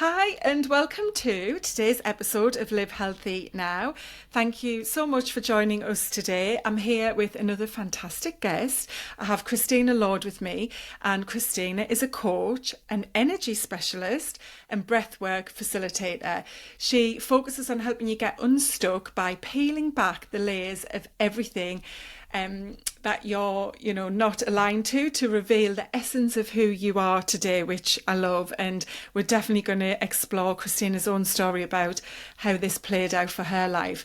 Hi, and welcome to today's episode of Live Healthy Now. Thank you so much for joining us today. I'm here with another fantastic guest. I have Christina Lord with me, and Christina is a coach, an energy specialist, and breathwork facilitator. She focuses on helping you get unstuck by peeling back the layers of everything that you're, not aligned to reveal the essence of who you are today, which I love. And we're definitely going to explore Christina's own story about how this played out for her life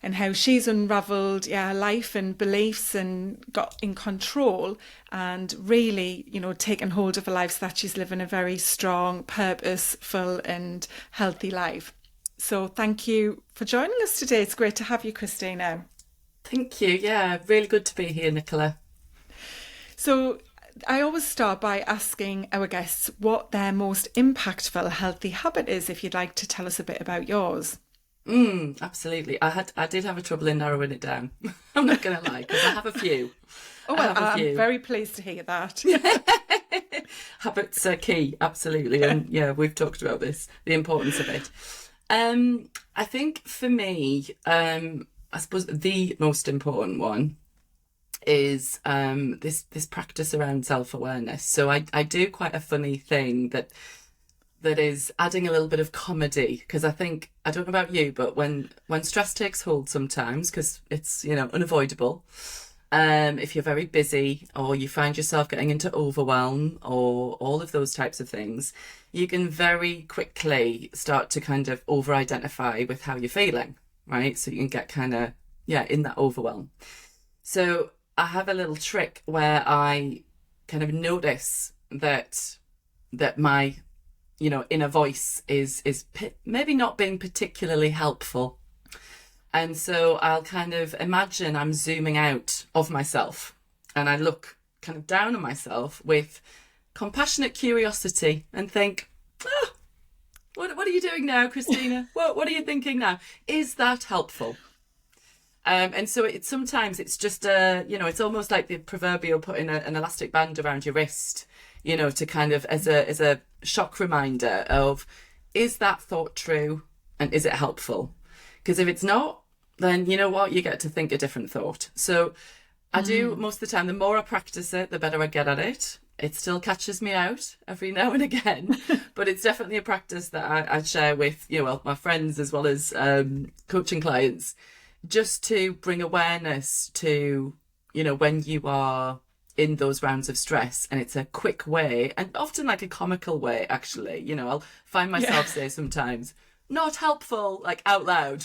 and how she's unravelled life and beliefs and got in control and really, taken hold of her life so that she's living a very strong, purposeful and healthy life. So thank you for joining us today. It's great to have you, Christina. Thank you. Yeah, really good to be here, Nicola. So I always start by asking our guests what their most impactful healthy habit is, if you'd like to tell us a bit about yours. Absolutely. I did have a trouble in narrowing it down. I'm not going to lie, because I have a few. Oh, well, I'm very pleased to hear that. Habits are key, absolutely. And yeah, we've talked about this, the importance of it. I think for me, I suppose the most important one is this practice around self-awareness. So I do quite a funny thing that is adding a little bit of comedy, because I don't know about you, but when stress takes hold sometimes, because it's unavoidable, if you're very busy or you find yourself getting into overwhelm or all of those types of things, you can very quickly start to kind of over-identify with how you're feeling. Right, so you can get kind of in that overwhelm. So I have a little trick where I kind of notice that my inner voice is maybe not being particularly helpful, and so I'll kind of imagine I'm zooming out of myself and I look kind of down on myself with compassionate curiosity and think, What are you doing now, Christina? What are you thinking now? Is that helpful? And so sometimes it's just it's almost like the proverbial putting an elastic band around your wrist, to kind of as a shock reminder of, is that thought true and is it helpful? Because if it's not, then you know what, you get to think a different thought. So I do most of the time. The more I practice it, the better I get at it. It still catches me out every now and again, but it's definitely a practice that I share with my friends as well as coaching clients, just to bring awareness to when you are in those rounds of stress. And it's a quick way, and often like a comical way, actually. I'll find myself say sometimes, not helpful, like out loud.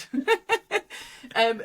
And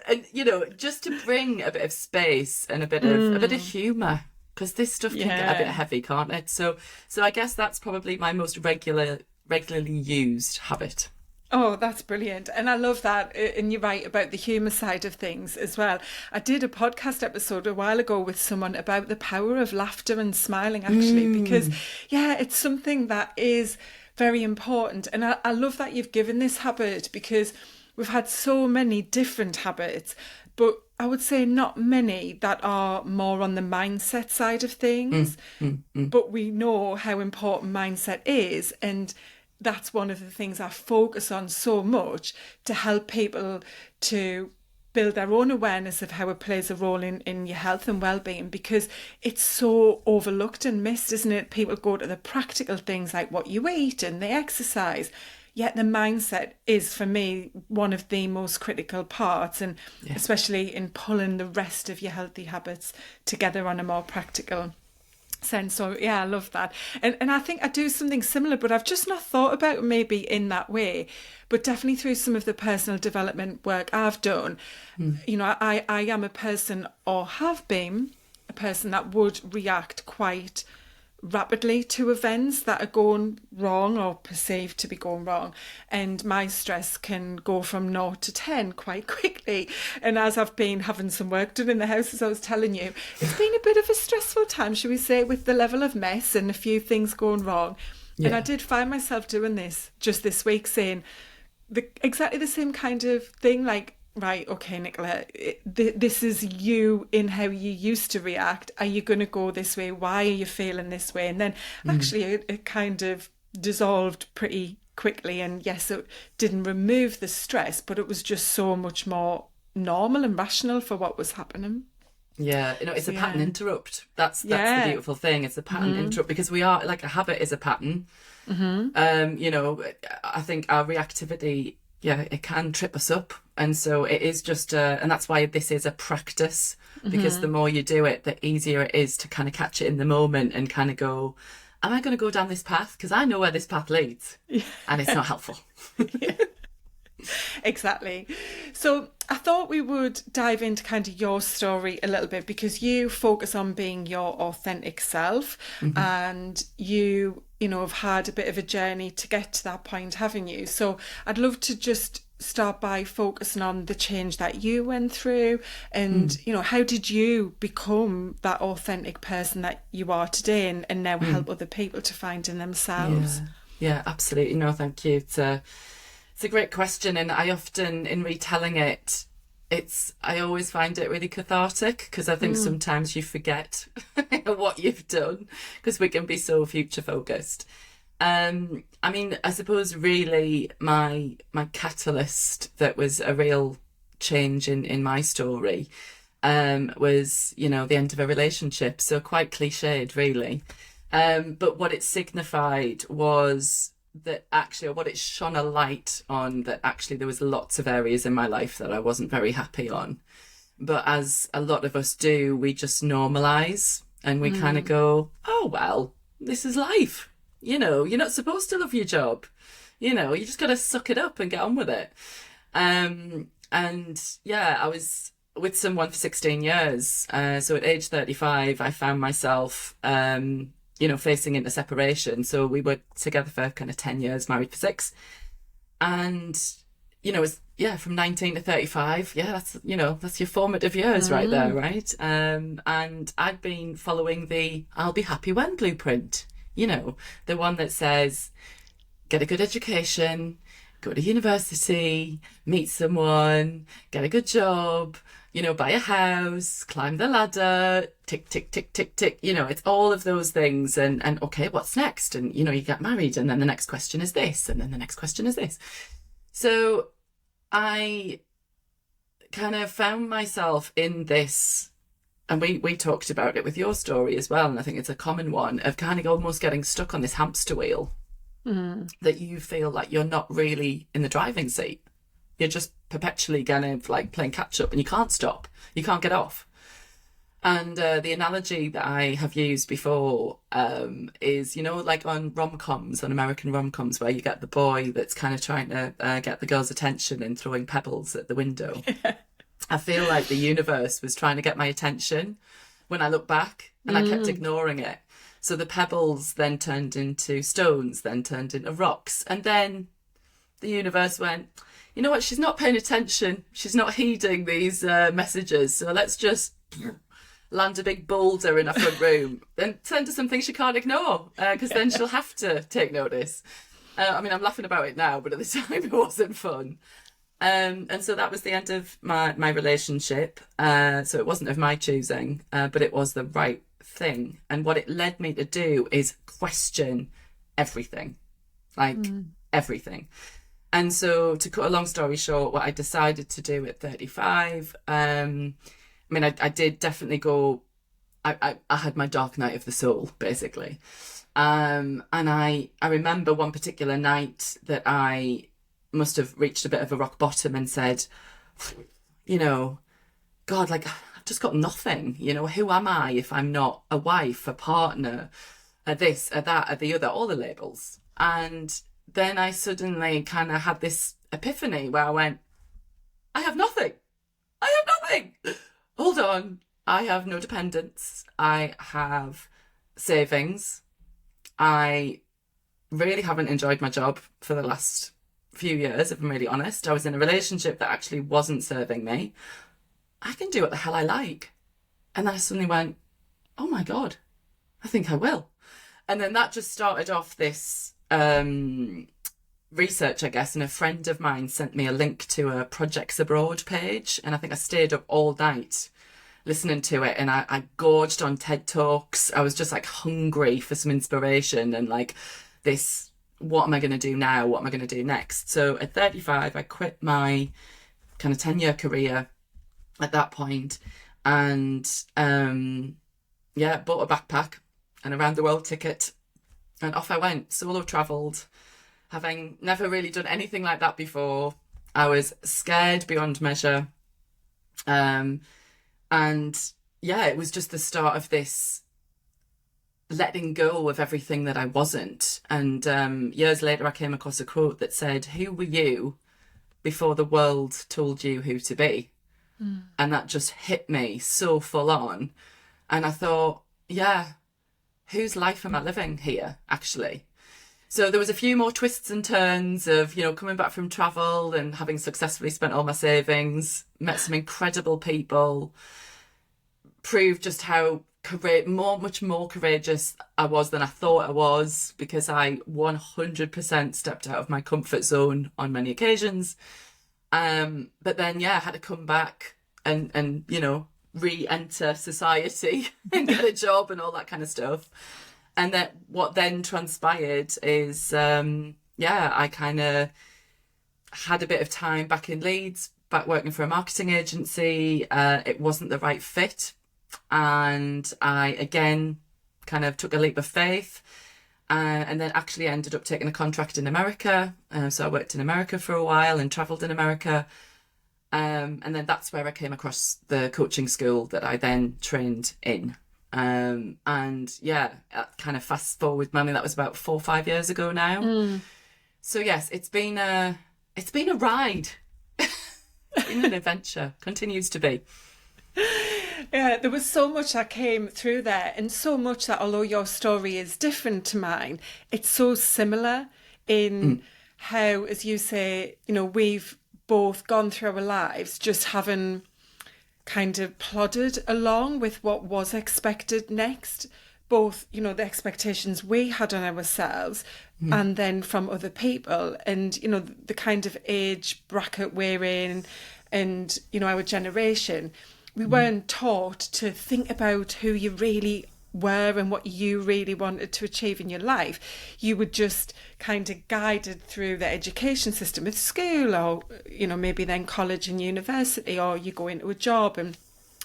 just to bring a bit of space and a bit of humour, because this stuff can get a bit heavy, can't it? So I guess that's probably my most regularly used habit. Oh, that's brilliant. And I love that. And you're right about the humour side of things as well. I did a podcast episode a while ago with someone about the power of laughter and smiling, actually, because, it's something that is very important. And I love that you've given this habit, because we've had so many different habits, but I would say not many that are more on the mindset side of things. But we know how important mindset is, and that's one of the things I focus on so much, to help people to build their own awareness of how it plays a role in your health and well-being, because it's so overlooked and missed, isn't it? People go to the practical things like what you eat and the exercise, yet the mindset is, for me, one of the most critical parts, and especially in pulling the rest of your healthy habits together on a more practical sense. So I love that. And I think I do something similar, but I've just not thought about it maybe in that way. But definitely through some of the personal development work I've done, I am a person, or have been a person, that would react quite rapidly to events that are going wrong or perceived to be going wrong, and my stress can go from 0 to 10 quite quickly. And as I've been having some work done in the house, as I was telling you, it's been a bit of a stressful time, shall we say, with the level of mess and a few things going wrong. And I did find myself doing this just this week, saying exactly the same kind of thing, like, right, okay, Nicola, this is you in how you used to react. Are you going to go this way? Why are you feeling this way? And then actually it kind of dissolved pretty quickly. And yes, it didn't remove the stress, but it was just so much more normal and rational for what was happening. Yeah, it's a pattern interrupt. That's the Yeah. beautiful thing. It's a pattern interrupt, because we are, like, a habit is a pattern. I think our reactivity, it can trip us up. And so it is just and that's why this is a practice, because the more you do it, the easier it is to kind of catch it in the moment and kind of go, am I going to go down this path? Because I know where this path leads, and it's not helpful. Exactly. So I thought we would dive into kind of your story a little bit, because you focus on being your authentic self, and you have had a bit of a journey to get to that point, haven't you? So I'd love to just start by focusing on the change that you went through, and how did you become that authentic person that you are today, and now help other people to find in themselves. Yeah, absolutely. No, thank you. It's a great question, and I often, in retelling it, I always find it really cathartic, because I think sometimes you forget what you've done, because we can be so future focused. I suppose really my catalyst that was a real change in my story was, the end of a relationship. So quite cliched, really. But what it signified was that actually, or what it shone a light on, that actually there was lots of areas in my life that I wasn't very happy on. But as a lot of us do, we just normalise, and we kind of go, oh, well, this is life. You're not supposed to love your job. You just got to suck it up and get on with it. I was with someone for 16 years. So at age 35, I found myself, facing into separation. So we were together for kind of 10 years, married for 6. And, from 19 to 35, that's your formative years right there, right? And I've been following the I'll be happy when blueprint, the one that says, get a good education, go to university, meet someone, get a good job, buy a house, climb the ladder, tick, tick, tick, tick, tick. It's all of those things. And okay, what's next? And, you get married, and then the next question is this, and then the next question is this. So I kind of found myself in this, and we talked about it with your story as well, and I think it's a common one, of kind of almost getting stuck on this hamster wheel, that you feel like you're not really in the driving seat. You're just perpetually kind of like playing catch up, and you can't stop. You can't get off. And the analogy that I have used before is, like on rom-coms, on American rom-coms, where you get the boy that's kind of trying to get the girl's attention and throwing pebbles at the window. I feel like the universe was trying to get my attention when I look back, and I kept ignoring it. So the pebbles then turned into stones, then turned into rocks. And then the universe went, you know what, she's not paying attention. She's not heeding these messages. So let's just land a big boulder in her front room, then turn to something she can't ignore, because then she'll have to take notice. I'm laughing about it now, but at the time it wasn't fun. And so that was the end of my relationship. So it wasn't of my choosing, but it was the right thing. And what it led me to do is question everything, everything. And so, to cut a long story short, what I decided to do at 35, I did definitely go, I had my dark night of the soul, basically. And I remember one particular night that I must have reached a bit of a rock bottom and said, God, I've just got nothing. Who am I if I'm not a wife, a partner, a this, a that, a the other, all the labels. And then I suddenly kind of had this epiphany where I went, I have nothing. Hold on. I have no dependents. I have savings. I really haven't enjoyed my job for the last few years, if I'm really honest. I was in a relationship that actually wasn't serving me. I can do what the hell I like. And then I suddenly went, oh my God, I think I will. And then that just started off this research, I guess, and a friend of mine sent me a link to a Projects Abroad page, and I think I stayed up all night listening to it, and I gorged on TED Talks. I was just hungry for some inspiration and this what am I going to do now? What am I going to do next? So at 35, I quit my kind of 10-year career at that point, and bought a backpack and a round the world ticket, and off I went, solo travelled, having never really done anything like that before. I was scared beyond measure. And yeah, it was just the start of this letting go of everything that I wasn't. And years later, I came across a quote that said, "Who were you before the world told you who to be?" And that just hit me so full on. And I thought, yeah, whose life am I living here, actually? So there was a few more twists and turns of, coming back from travel and having successfully spent all my savings, met some incredible people, proved just how much more courageous I was than I thought I was, because I 100% stepped out of my comfort zone on many occasions. But then, I had to come back and re-enter society and get a job and all that kind of stuff. And that what then transpired is, I kind of had a bit of time back in Leeds, back working for a marketing agency. It wasn't the right fit. And I, again, kind of took a leap of faith. And then actually ended up taking a contract in America. So I worked in America for a while and travelled in America. And then that's where I came across the coaching school that I then trained in. And kind of fast forward, Mummy, that was about 4 or 5 years ago now. So yes, it's been a ride. It's been an adventure, continues to be. Yeah, there was so much that came through there, and so much that, although your story is different to mine, it's so similar in how, as you say, we've both gone through our lives just having kind of plodded along with what was expected next, both, the expectations we had on ourselves and then from other people, and, the kind of age bracket we're in and, our generation. We weren't taught to think about who you really were and what you really wanted to achieve in your life. You were just kind of guided through the education system at school, or, maybe then college and university, or you go into a job and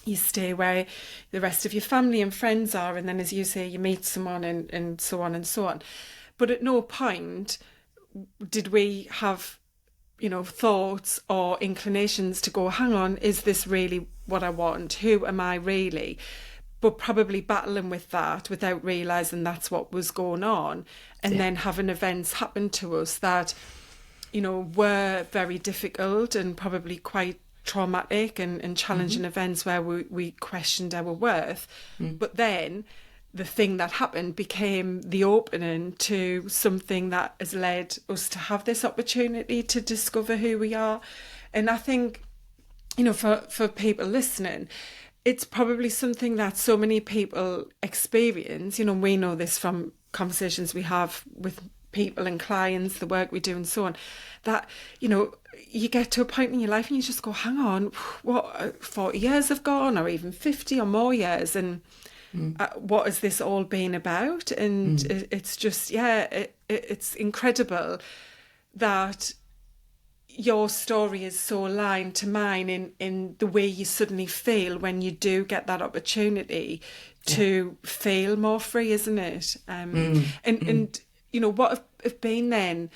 you stay where the rest of your family and friends are. And then, as you say, you meet someone and so on and so on. But at no point did we have thoughts or inclinations to go, hang on, is this really what I want? Who am I really? But probably battling with that without realising that's what was going on. And then having events happen to us that, were very difficult and probably quite traumatic and challenging events where we questioned our worth. But then the thing that happened became the opening to something that has led us to have this opportunity to discover who we are. And I think, for people listening, it's probably something that so many people experience. We know this from conversations we have with people and clients, the work we do and so on, that, you get to a point in your life and you just go, hang on, what, 40 years have gone, or even 50 or more years, and what has this all been about? And it's just, it's incredible that your story is so aligned to mine in the way you suddenly feel when you do get that opportunity to feel more free, isn't it? And what have been then,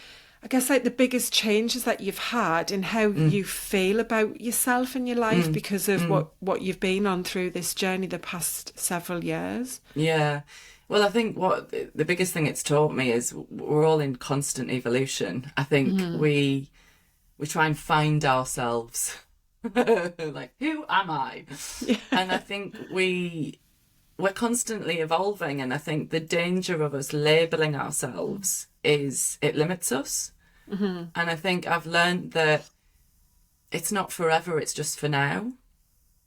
I guess, like the biggest changes that you've had in how you feel about yourself and your life because of what you've been on through this journey the past several years? Yeah. Well, I think what the biggest thing it's taught me is we're all in constant evolution. I think we try and find ourselves. Like, who am I? Yeah. And I think we're constantly evolving, and I think the danger of us labelling ourselves is it limits us. And I think I've learned that it's not forever, it's just for now.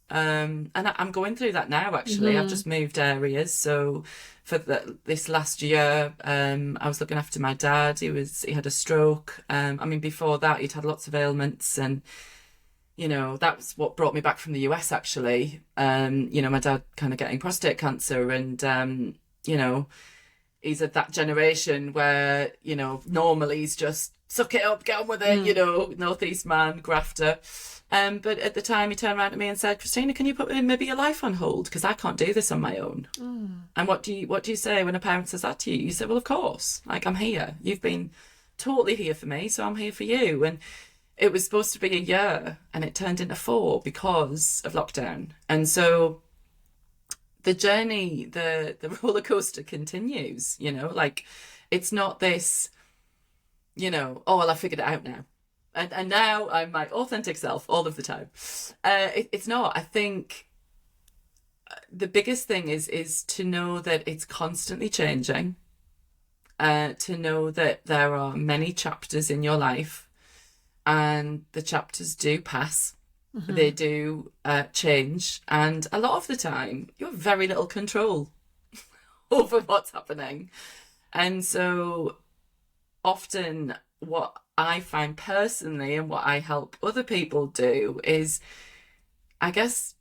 And I'm going through that now, actually. I've just moved areas. So for this last year, I was looking after my dad. He had a stroke. Before that, he'd had lots of ailments, and that's what brought me back from the US, actually. My dad kind of getting prostate cancer, and he's of that generation where, you know, normally he's just suck it up, get on with it, you know, Northeast man, grafter. But at the time he turned around to me and said, Christina, can you put maybe your life on hold? Because I can't do this on my own. And what do you say when a parent says that to you? You say, well, of course, like, I'm here. You've been totally here for me, so I'm here for you. And it was supposed to be a year and it turned into 4 because of lockdown. And so the journey, the roller coaster continues, you know, like, it's not this, you know, oh, well, I figured it out now. And now I'm my authentic self all of the time. It's not. I think the biggest thing is to know that it's constantly changing, to know that there are many chapters in your life and the chapters do pass. They do change. And a lot of the time, you have very little control over what's happening. And so often what I find personally and what I help other people do is, I guess,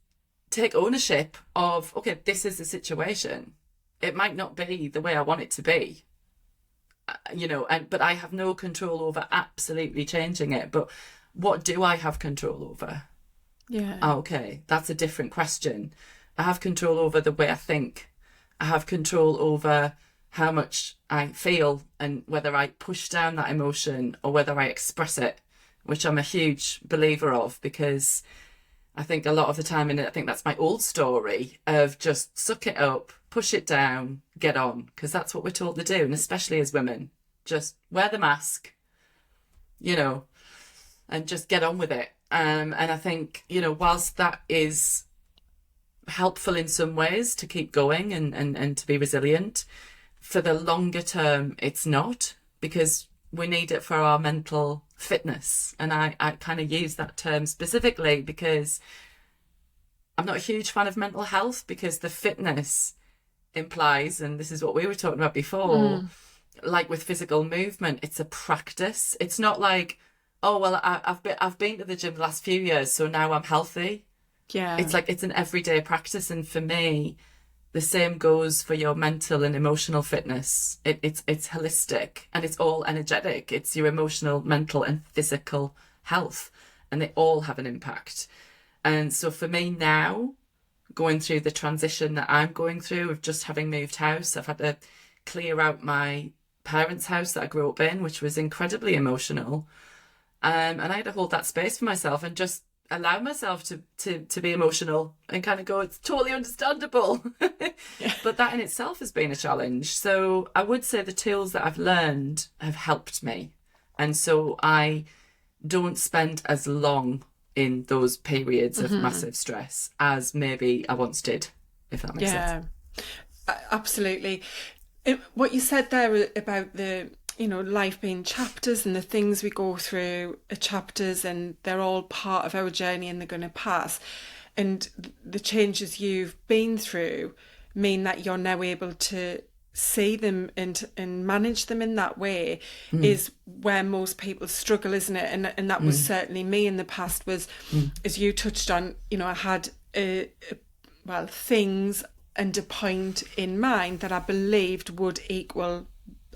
take ownership of, okay, this is the situation. It might not be the way I want it to be, you know, but I have no control over absolutely changing it. But what do I have control over? Yeah. Okay, that's a different question. I have control over the way I think. I have control over how much I feel and whether I push down that emotion or whether I express it, which I'm a huge believer of, because I think a lot of the time, and I think that's my old story of just suck it up, push it down, get on, because that's what we're told to do. And especially as women, just wear the mask, you know, and just get on with it. And I think, you know, whilst that is helpful in some ways to keep going and to be resilient, for the longer term, it's not, because we need it for our mental fitness. And I kind of use that term specifically because I'm not a huge fan of mental health, because the fitness implies, and this is what we were talking about before, like with physical movement, it's a practice. It's not like, oh, well, I've been to the gym the last few years, so now I'm healthy. Yeah. It's like, it's an everyday practice. And for me, the same goes for your mental and emotional fitness. It's holistic and it's all energetic. It's your emotional, mental and physical health, and they all have an impact. And so for me now, going through the transition that I'm going through of just having moved house, I've had to clear out my parents' house that I grew up in, which was incredibly emotional. And I had to hold that space for myself and just allow myself to be emotional and kind of go, it's totally understandable. But that in itself has been a challenge. So I would say the tools that I've learned have helped me. And so I don't spend as long in those periods of massive stress as maybe I once did, if that makes sense. Absolutely. What you said there about the, you know, life being chapters and the things we go through are chapters and they're all part of our journey and they're going to pass. And the changes you've been through mean that you're now able to see them and manage them in that way is where most people struggle, isn't it? And that was certainly me in the past, was, as you touched on, you know, I had, things and a point in mind that I believed would equal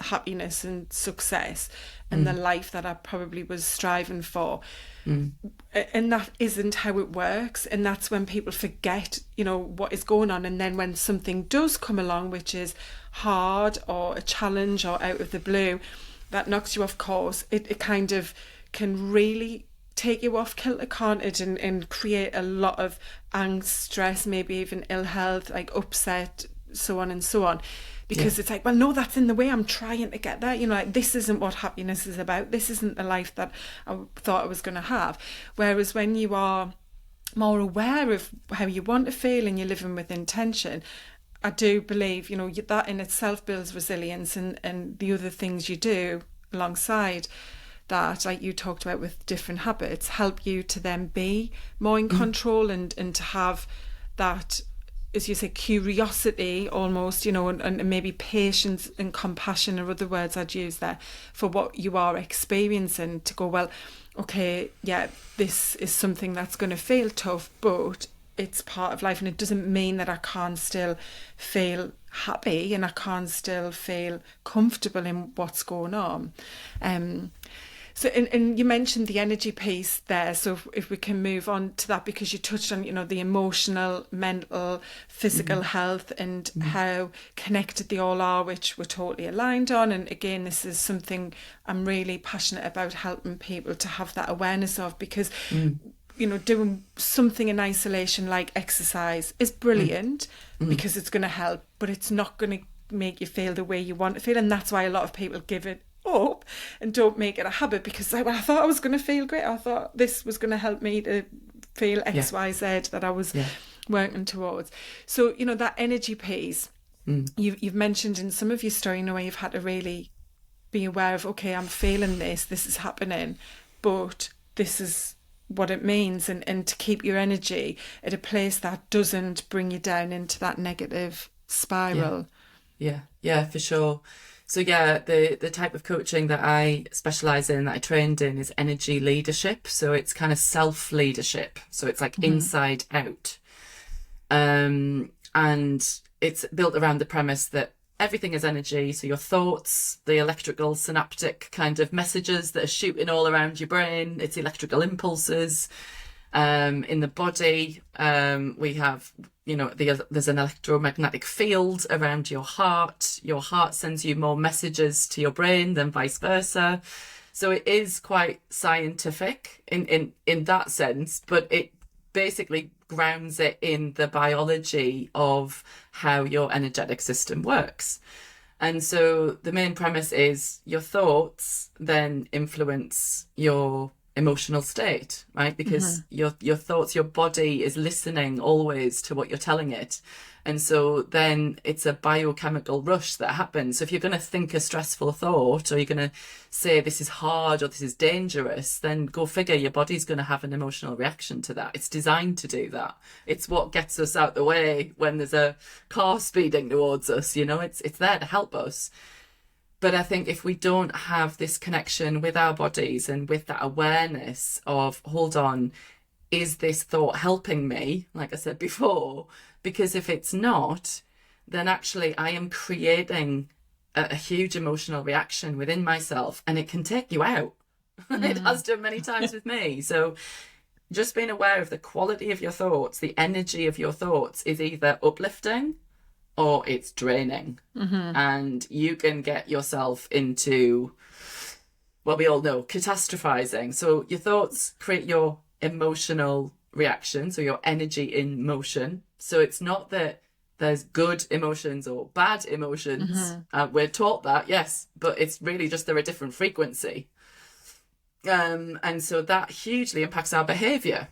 happiness and success and the life that I probably was striving for. And that isn't how it works. And that's when people forget, you know, what is going on. And then when something does come along, which is hard or a challenge or out of the blue, that knocks you off course, it kind of can really take you off kilter, can't it? And create a lot of angst, stress, maybe even ill health, like upset, so on and so on. Because it's like, well, no, that's in the way. I'm trying to get there. You know, like, this isn't what happiness is about. This isn't the life that I thought I was going to have. Whereas when you are more aware of how you want to feel and you're living with intention, I do believe, you know, that in itself builds resilience, and the other things you do alongside that, like you talked about with different habits, help you to then be more in control and to have that, as you say, curiosity almost, you know, and maybe patience and compassion are other words I'd use there for what you are experiencing, to go, well, okay, yeah, this is something that's going to feel tough, but it's part of life, and it doesn't mean that I can't still feel happy and I can't still feel comfortable in what's going on. So, and you mentioned the energy piece there. So if we can move on to that, because you touched on, the emotional, mental, physical health, and how connected they all are, which we're totally aligned on. And again, this is something I'm really passionate about, helping people to have that awareness of, because doing something in isolation like exercise is brilliant because it's going to help, but it's not going to make you feel the way you want to feel. And that's why a lot of people give it up and don't make it a habit, because I thought I was going to feel great. I thought this was going to help me to feel X, Y, Z that I was working towards. So, that energy piece, you've mentioned in some of your story, where you've had to really be aware of, okay, I'm feeling this is happening, but this is what it means, and to keep your energy at a place that doesn't bring you down into that negative spiral. Yeah, for sure. So the type of coaching that I specialize in, that I trained in, is energy leadership. So it's kind of self-leadership. So it's like inside out. And it's built around the premise that everything is energy. So your thoughts, the electrical synaptic kind of messages that are shooting all around your brain, it's electrical impulses. In the body, we have, there's an electromagnetic field around your heart. Your heart sends you more messages to your brain than vice versa. So it is quite scientific in that sense, but it basically grounds it in the biology of how your energetic system works. And so the main premise is your thoughts then influence your emotional state, right? Because your thoughts, your body is listening always to what you're telling it. And so then it's a biochemical rush that happens. So if you're going to think a stressful thought, or you're going to say this is hard or this is dangerous, then go figure, your body's going to have an emotional reaction to that. It's designed to do that. It's what gets us out the way when there's a car speeding towards us, it's there to help us. But I think if we don't have this connection with our bodies and with that awareness of, hold on, is this thought helping me? Like I said before, because if it's not, then actually I am creating a huge emotional reaction within myself, and it can take you out. It has done many times with me. So just being aware of the quality of your thoughts, the energy of your thoughts is either uplifting or it's draining. And you can get yourself into, well, we all know, catastrophizing. So your thoughts create your emotional reaction, so your energy in motion. So it's not that there's good emotions or bad emotions. We're taught that, yes, but it's really just they're a different frequency. And so that hugely impacts our behavior,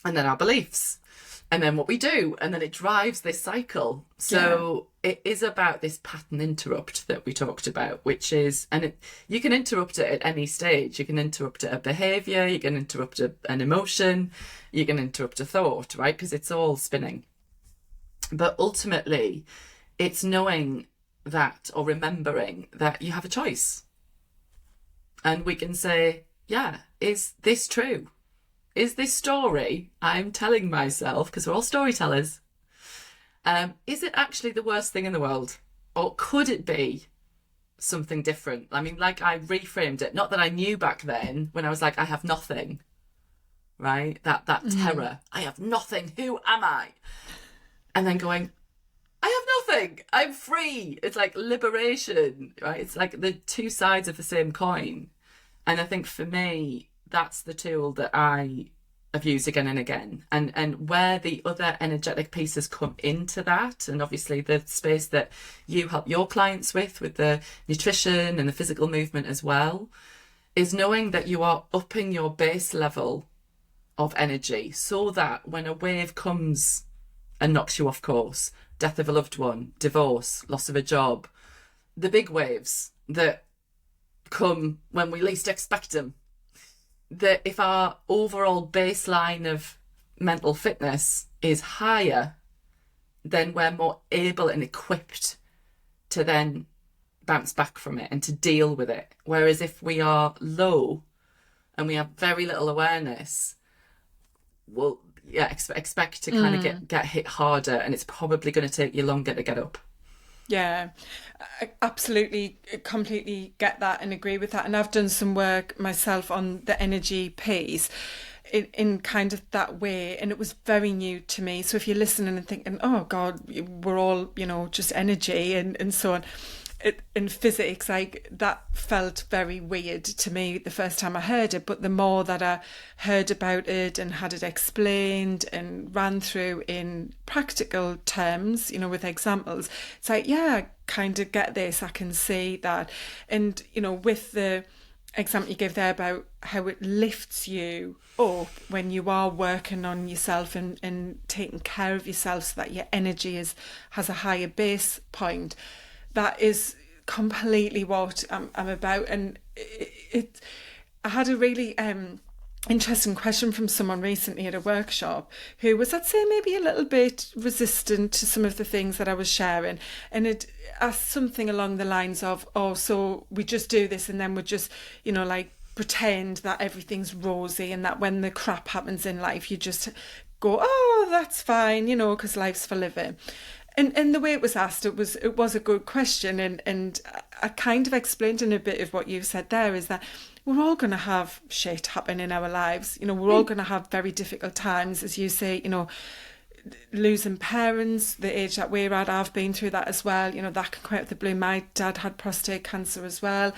and then our beliefs, and then what we do, and then it drives this cycle. So it is about this pattern interrupt that we talked about, which is, you can interrupt it at any stage. You can interrupt a behavior, you can interrupt an emotion, you can interrupt a thought, right? Because it's all spinning. But ultimately, it's knowing that, or remembering that you have a choice. And we can say, is this true? Is this story I'm telling myself, because we're all storytellers, is it actually the worst thing in the world? Or could it be something different? I mean, like, I reframed it. Not that I knew back then when I was like, I have nothing, right? That terror. I have nothing. Who am I? And then going, I have nothing. I'm free. It's like liberation, right? It's like the two sides of the same coin. And I think for me, that's the tool that I have used again and again. And where the other energetic pieces come into that, and obviously the space that you help your clients with the nutrition and the physical movement as well, is knowing that you are upping your base level of energy, so that when a wave comes and knocks you off course, death of a loved one, divorce, loss of a job, the big waves that come when we least expect them, that if our overall baseline of mental fitness is higher, then we're more able and equipped to then bounce back from it and to deal with it. Whereas if we are low and we have very little awareness, well, expect to kind of get hit harder, and it's probably going to take you longer to get up. Yeah, I absolutely, completely get that and agree with that. And I've done some work myself on the energy piece in kind of that way, and it was very new to me. So if you're listening and thinking, oh God, we're all, just energy and so on, in physics, like, that felt very weird to me the first time I heard it. But the more that I heard about it and had it explained and ran through in practical terms, with examples, it's like, yeah, I kind of get this, I can see that. And with the example you gave there about how it lifts you up when you are working on yourself and taking care of yourself, so that your energy has a higher base point, that is completely what I'm about. And I had a really interesting question from someone recently at a workshop who was, I'd say, maybe a little bit resistant to some of the things that I was sharing, and it asked something along the lines of, oh, so we just do this and then we just, like, pretend that everything's rosy, and that when the crap happens in life you just go, oh, that's fine, because life's for living. And the way it was asked, it was a good question, and I kind of explained in a bit of what you've said there, is that we're all going to have shit happen in our lives. We're all going to have very difficult times, as you say, losing parents, the age that we're at. I've been through that as well. That can come out of the blue. My dad had prostate cancer as well.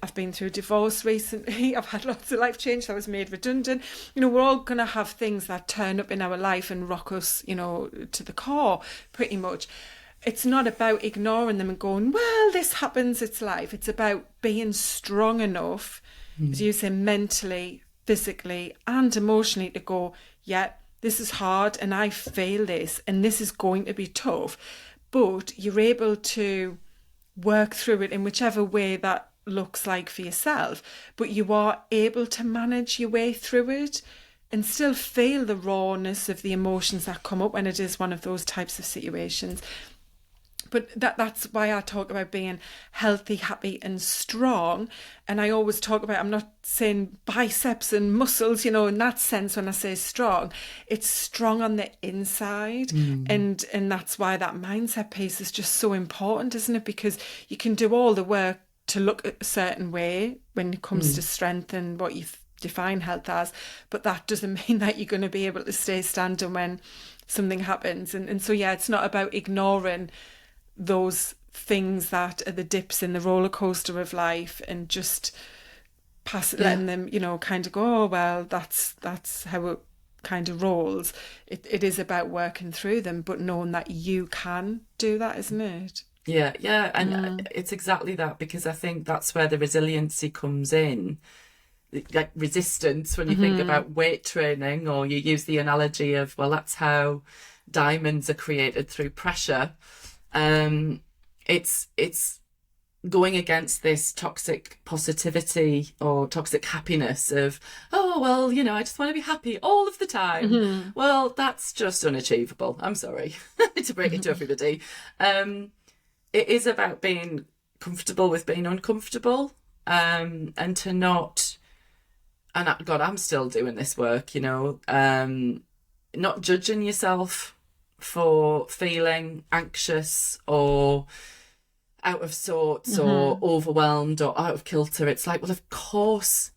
I've been through a divorce recently. I've had lots of life change. I was made redundant. We're all going to have things that turn up in our life and rock us, to the core, pretty much. It's not about ignoring them and going, well, this happens, it's life. It's about being strong enough, as you say, mentally, physically and emotionally, to go, yeah, this is hard and I feel this and this is going to be tough, but you're able to work through it in whichever way that looks like for yourself, but you are able to manage your way through it and still feel the rawness of the emotions that come up when it is one of those types of situations. But that's why I talk about being healthy, happy and strong. And I always talk about, I'm not saying biceps and muscles, in that sense when I say strong. It's strong on the inside. And that's why that mindset piece is just so important, isn't it? Because you can do all the work to look a certain way when it comes to strength and what you define health as. But that doesn't mean that you're going to be able to stay standing when something happens. And so, yeah, it's not about ignoring those things that are the dips in the roller coaster of life and just letting them, kind of go, oh, well, that's how it kind of rolls. It is about working through them, but knowing that you can do that, isn't it? Yeah. And it's exactly that, because I think that's where the resiliency comes in. Like resistance, when you think about weight training, or you use the analogy of, well, that's how diamonds are created, through pressure. It's going against this toxic positivity or toxic happiness of, oh, well, I just want to be happy all of the time. Well, that's just unachievable. I'm sorry to break it to everybody. It is about being comfortable with being uncomfortable, and to not, and God, I'm still doing this work, not judging yourself for feeling anxious or out of sorts or overwhelmed or out of kilter. It's like, well, of course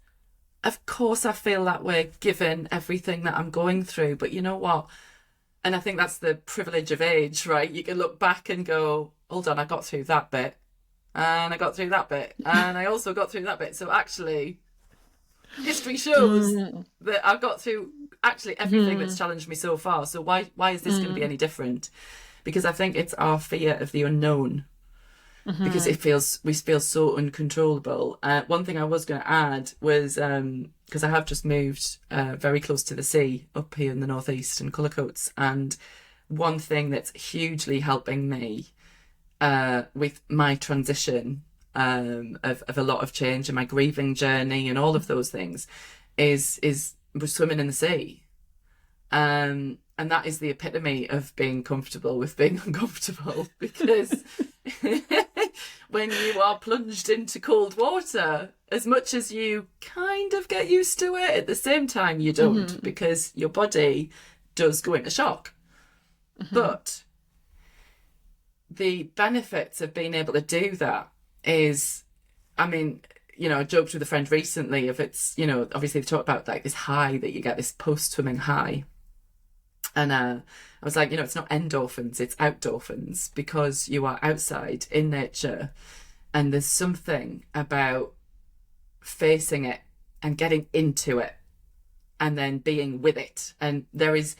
I feel that way given everything that I'm going through. But you know what? And I think that's the privilege of age, right? You can look back and go, hold on, I got through that bit and I got through that bit and I also got through that bit. So actually, history shows that I've got through actually everything that's challenged me so far. So why is this going to be any different? Because I think it's our fear of the unknown, because we feel so uncontrollable. One thing I was going to add was, because I have just moved very close to the sea up here in the northeast in Cullercoats, and one thing that's hugely helping me with my transition of a lot of change and my grieving journey and all of those things is we're swimming in the sea. And that is the epitome of being comfortable with being uncomfortable, because when you are plunged into cold water, as much as you kind of get used to it, at the same time you don't, because your body does go into shock. But the benefits of being able to do that is, I mean, you know, I joked with a friend recently if it's, you know, obviously they talk about like this high that you get, this post-swimming high. And I was like, you know, it's not endorphins, it's outdorphins, because you are outside in nature and there's something about facing it and getting into it and then being with it. And there is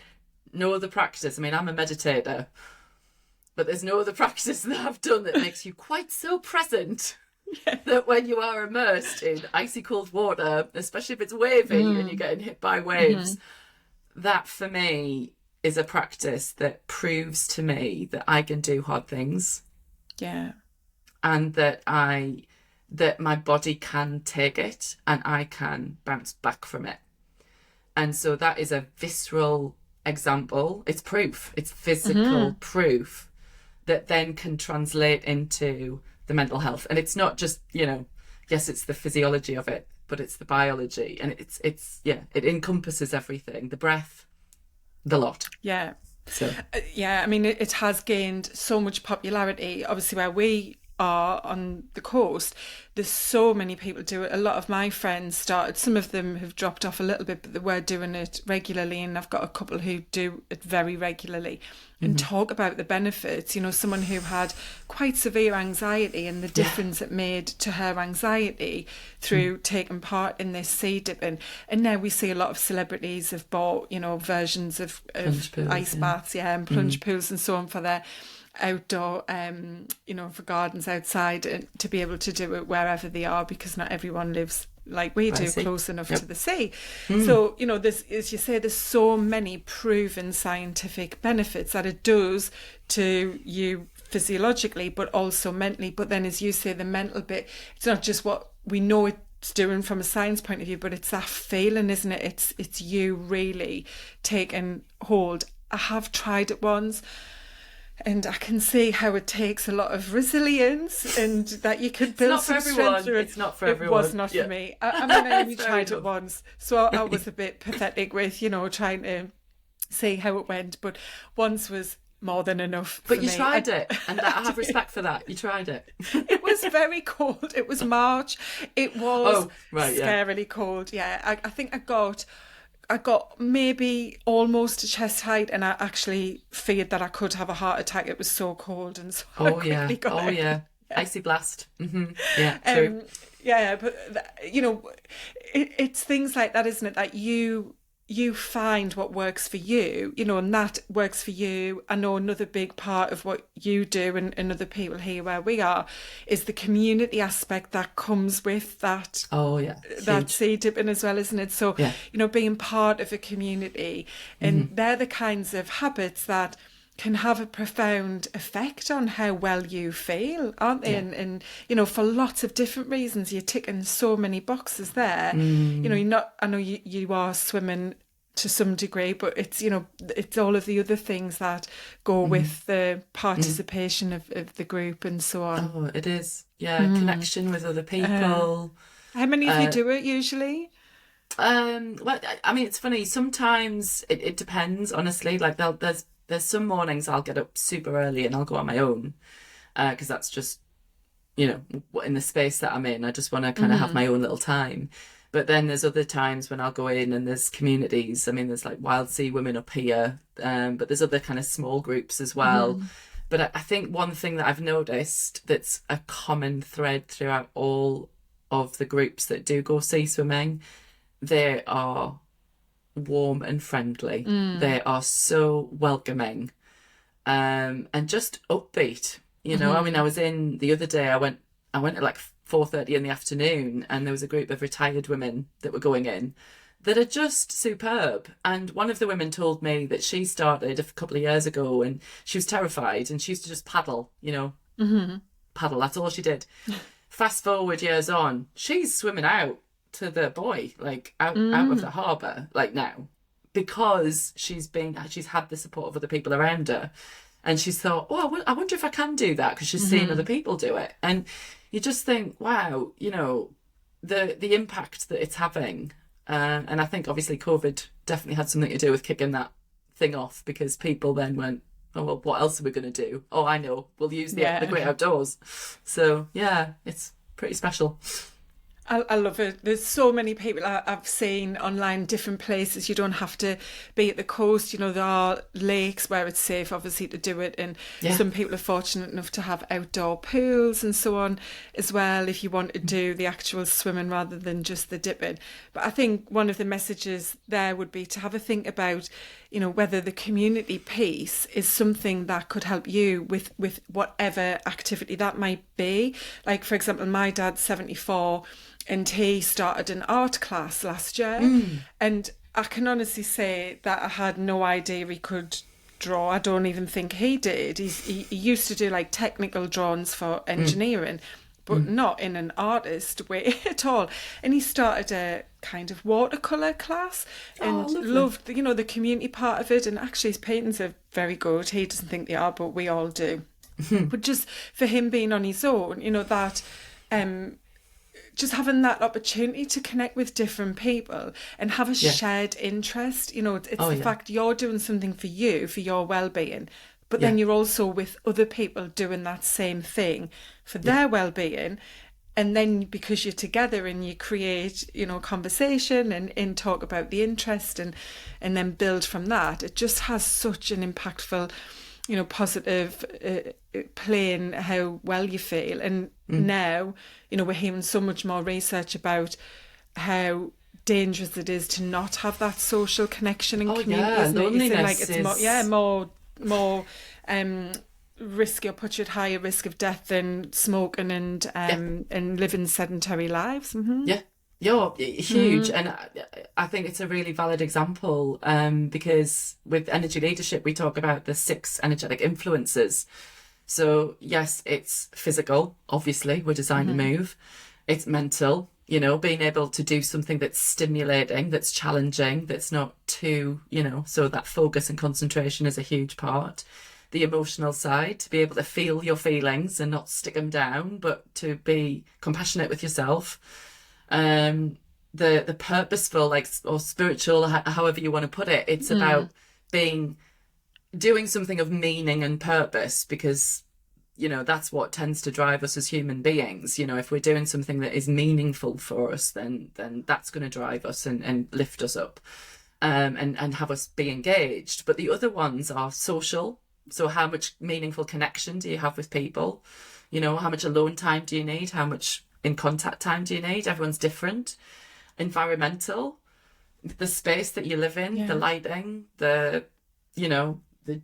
no other practice. I mean, I'm a meditator, but there's no other practice that I've done that makes you quite so present that when you are immersed in icy cold water, especially if it's wavy and you're getting hit by waves, that for me is a practice that proves to me that I can do hard things. Yeah. And that my body can take it and I can bounce back from it. And so that is a visceral example. It's proof. It's physical proof that then can translate into the mental health. And it's not just, you know, yes, it's the physiology of it, but it's the biology. And it's it encompasses everything. The breath, the lot. Yeah. So yeah, I mean, it has gained so much popularity. Obviously, where we are on the coast, there's so many people do it. A lot of my friends started, some of them have dropped off a little bit, but they were doing it regularly, and I've got a couple who do it very regularly and talk about the benefits. You know, someone who had quite severe anxiety and the difference it made to her anxiety through taking part in this sea dipping. And now we see a lot of celebrities have bought, you know, versions of pools, ice baths, and plunge pools and so on for their outdoor, you know, for gardens outside, and to be able to do it wherever they are, because not everyone lives like we do, close enough to the sea. So, you know, there's, as you say, there's so many proven scientific benefits that it does to you physiologically, but also mentally. But then, as you say, the mental bit, it's not just what we know it's doing from a science point of view, but it's that feeling, isn't it? It's you really taking hold. I have tried it once, and I can see how it takes a lot of resilience, and that you could build some strength through it. It's not for everyone. It was not for me. I mean, I only tried it once, so I was a bit pathetic with, you know, trying to see how it went. But once was more than enough for me. But you tried it, and I have respect for that. You tried it. It was very cold. It was March. It was scarily cold. Yeah, I think I got maybe almost to chest height, and I actually feared that I could have a heart attack. It was so cold, and so I quickly got out. Icy blast. Yeah, true. But you know, it's things like that, isn't it? That you find what works for you, you know, and that works for you. I know another big part of what you do and other people here where we are is the community aspect that comes with that. That sea dipping as well, isn't it? So, you know, being part of a community, and they're the kinds of habits that can have a profound effect on how well you feel, aren't they? And you know, for lots of different reasons, you're ticking so many boxes there. You know, you're not, I know you are swimming to some degree, but it's, you know, it's all of the other things that go with the participation of the group and so on. Oh, it is. Yeah, connection with other people. How many of you do it usually? Well, I mean, it's funny. Sometimes it depends, honestly. Like there's some mornings I'll get up super early and I'll go on my own, because that's just, you know, in the space that I'm in. I just want to kind of have my own little time. But then there's other times when I'll go in and there's communities. I mean, there's like Wild Sea Women up here, but there's other kind of small groups as well. But I think one thing that I've noticed that's a common thread throughout all of the groups that do go sea swimming, they are warm and friendly. They are so welcoming, and just upbeat. You know, I mean, I was in the other day. I went at like 4:30 in the afternoon, and there was a group of retired women that were going in that are just superb. And one of the women told me that she started a couple of years ago, and she was terrified, and she used to just paddle. You know, paddle. That's all she did. Fast forward years on, she's swimming out to the buoy, like out of the harbour, like now, because she's had the support of other people around her, and she's thought, oh, I wonder if I can do that, because she's seen other people do it. And you just think, wow, you know, the impact that it's having. And I think obviously COVID definitely had something to do with kicking that thing off, because people then went, oh, well, what else are we going to do? Oh, I know, we'll use the great outdoors. So yeah, it's pretty special. I love it. There's so many people I've seen online, different places. You don't have to be at the coast. You know, there are lakes where it's safe, obviously, to do it. And some people are fortunate enough to have outdoor pools and so on as well, if you want to do the actual swimming rather than just the dipping. But I think one of the messages there would be to have a think about, you know, whether the community piece is something that could help you with whatever activity that might be. Like, for example, my dad's 74 and he started an art class last year. And I can honestly say that I had no idea he could draw. I don't even think he did. He used to do like technical drawings for engineering, but not in an artist way at all. And he started a kind of watercolour class and loved, you know, the community part of it. And actually his paintings are very good. He doesn't think they are, but we all do. But just for him being on his own, you know, that just having that opportunity to connect with different people and have a shared interest, you know, it's the fact you're doing something for you, for your well-being, but then you're also with other people doing that same thing for their well-being. And then because you're together and you create, you know, conversation and talk about the interest and then build from that, it just has such an impactful, you know, positive play in how well you feel. And now, you know, we're hearing so much more research about how dangerous it is to not have that social connection and community. Loneliness it's more risky, or puts you at higher risk of death than smoking and living sedentary lives. You're huge. And I think it's a really valid example, because with energy leadership, we talk about the 6 energetic influences. So yes, it's physical, obviously, we're designed to move. It's mental, you know, being able to do something that's stimulating, that's challenging, that's not too, you know, so that focus and concentration is a huge part. The emotional side, to be able to feel your feelings and not stick them down, but to be compassionate with yourself. The purposeful, like, or spiritual, however you want to put it, it's about doing something of meaning and purpose, because, you know, that's what tends to drive us as human beings. You know, if we're doing something that is meaningful for us, then that's going to drive us and lift us up, and have us be engaged. But the other ones are social. So how much meaningful connection do you have with people? You know, how much alone time do you need? How much in contact time do you need? Everyone's different. Environmental, the space that you live in, the lighting,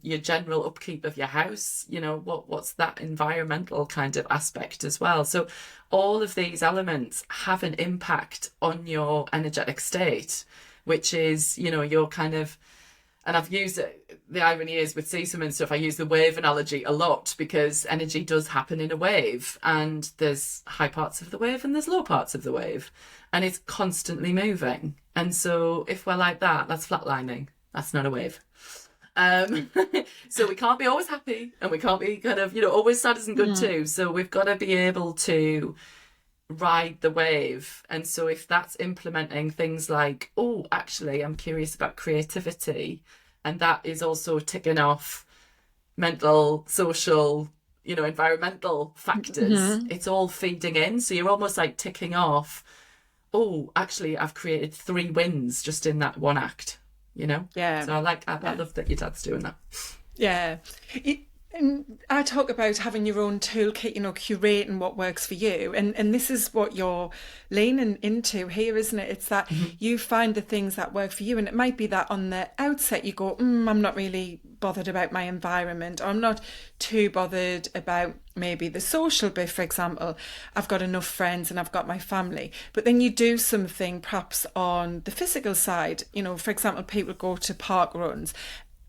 your general upkeep of your house, you know, what's that environmental kind of aspect as well. So all of these elements have an impact on your energetic state, which is, you know, your kind of, and I've used it, the irony is with Seesum and stuff, I use the wave analogy a lot, because energy does happen in a wave, and there's high parts of the wave and there's low parts of the wave, and it's constantly moving. And so if we're like that, that's flatlining. That's not a wave. So we can't be always happy, and we can't be kind of, you know, always sad isn't good too. So we've got to be able to ride the wave. And so if that's implementing things like, oh, actually, I'm curious about creativity, and that is also ticking off mental, social, you know, environmental factors, it's all feeding in. So you're almost like ticking off, oh, actually, I've created 3 wins just in that one act, you know? Yeah. So I love that your dad's doing that. Yeah. And I talk about having your own toolkit, you know, curating what works for you. And this is what you're leaning into here, isn't it? It's that you find the things that work for you. And it might be that on the outset you go, I'm not really bothered about my environment, or I'm not too bothered about maybe the social bit, for example. I've got enough friends and I've got my family. But then you do something perhaps on the physical side. You know, for example, people go to park runs.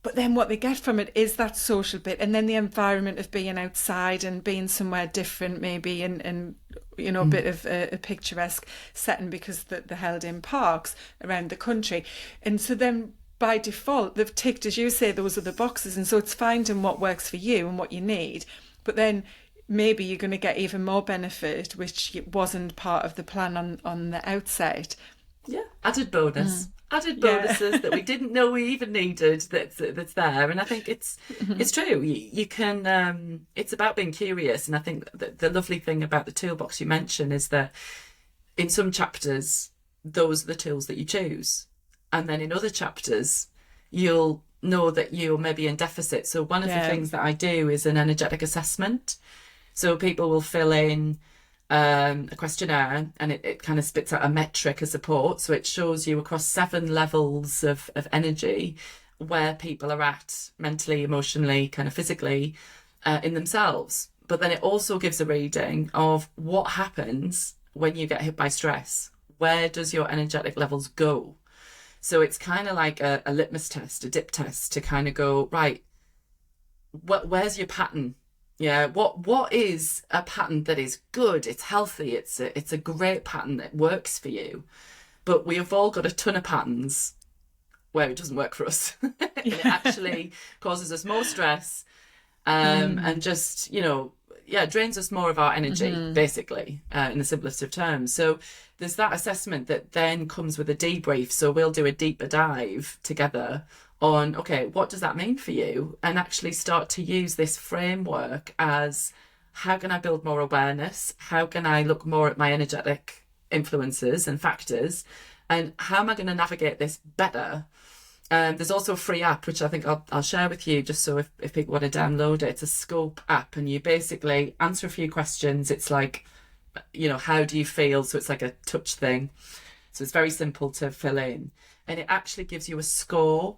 But then what they get from it is that social bit, and then the environment of being outside and being somewhere different, maybe, and you know, a bit of a picturesque setting, because they're held in parks around the country. And so then by default, they've ticked, as you say, those other boxes. And so it's finding what works for you and what you need. But then maybe you're going to get even more benefit, which wasn't part of the plan on the outset. Yeah, added bonus. added bonuses that we didn't know we even needed that's there. And I think it's true. You can, it's about being curious. And I think that the lovely thing about the toolbox you mentioned is that in some chapters, those are the tools that you choose. And then in other chapters, you'll know that you're maybe in deficit. So one of the things that I do is an energetic assessment. So people will fill in a questionnaire, and it kind of spits out a metric as support. So it shows you across 7 levels of energy where people are at mentally, emotionally, kind of physically in themselves. But then it also gives a reading of what happens when you get hit by stress. Where does your energetic levels go? So it's kind of like a litmus test, a dip test to kind of go, right, where's your pattern? Yeah, what is a pattern that is good? It's healthy. It's a great pattern that works for you. But we have all got a ton of patterns where it doesn't work for us. And it actually causes us more stress and just, drains us more of our energy, basically, in the simplest of terms. So there's that assessment that then comes with a debrief. So we'll do a deeper dive together on, okay, what does that mean for you? And actually start to use this framework as, how can I build more awareness? How can I look more at my energetic influences and factors? And how am I going to navigate this better? There's also a free app, which I think I'll share with you, just so if people want to download it. It's a scope app, and you basically answer a few questions. It's like, how do you feel? So it's like a touch thing. So it's very simple to fill in. And it actually gives you a score